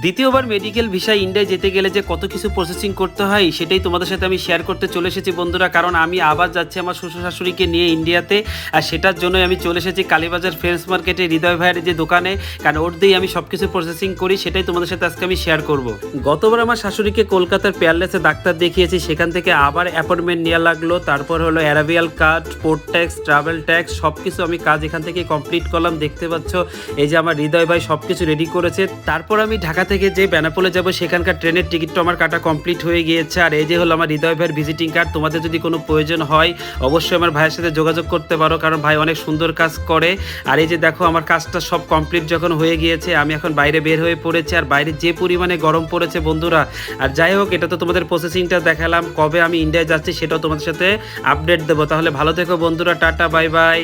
দ্বিতীয়বার মেডিকেল ভিসায় ইন্ডিয়ায় যেতে গেলে যে কত কিছু প্রসেসিং করতে হয় সেটাই তোমাদের সাথে আমি শেয়ার করতে চলে এসেছি বন্ধুরা। কারণ আমি আবার যাচ্ছি আমার শ্বশুর শাশুড়িকে নিয়ে ইন্ডিয়াতে, আর সেটার জন্যই আমি চলে এসেছি কালীবাজার ফ্রেন্ডস মার্কেটে হৃদয় ভাইয়ের যে দোকানে। কারণ ওর দিয়েই আমি সব কিছু প্রসেসিং করি, সেটাই তোমাদের সাথে আজকে আমি শেয়ার করব। গতবার আমার শাশুড়িকে কলকাতার পেয়ারলেসে ডাক্তার দেখিয়েছি, সেখান থেকে আবার অ্যাপয়েন্টমেন্ট নেওয়া লাগলো। তারপর হলো অ্যারাবিয়াল card, port tax, travel tax, সব কিছু আমি কাজ এখান থেকে কমপ্লিট করলাম। দেখতে পাচ্ছ এই যে আমার হৃদয় ভাই সব কিছু রেডি করেছে। তারপর আমি ঢাকা থেকে যে বেনাপোলে যাব সেখানকার ট্রেনের টিকিটটা আমার কাটা কমপ্লিট হয়ে গিয়েছে। আর এই যে হলো আমার হৃদয় ভাইয়ের ভিজিটিং কার্ড। তোমাদের যদি কোনো প্রয়োজন হয় অবশ্যই আমার ভাইয়ের সাথে যোগাযোগ করতে পারো, কারণ ভাই অনেক সুন্দর কাজ করে। আর এই যে দেখো আমার কাজটা সব কমপ্লিট যখন হয়ে গিয়েছে, আমি এখন বাইরে বের হয়ে পড়েছি। আর বাইরে যে পরিমাণে গরম পড়েছে বন্ধুরা। আর যাই হোক, এটা তো তোমাদের প্রসেসিংটা দেখালাম, কবে আমি ইন্ডিয়ায় যাচ্ছি সেটাও তোমাদের সাথে আপডেট দেবো। তাহলে ভালো থেকো বন্ধুরা, টাটা, বাই বাই।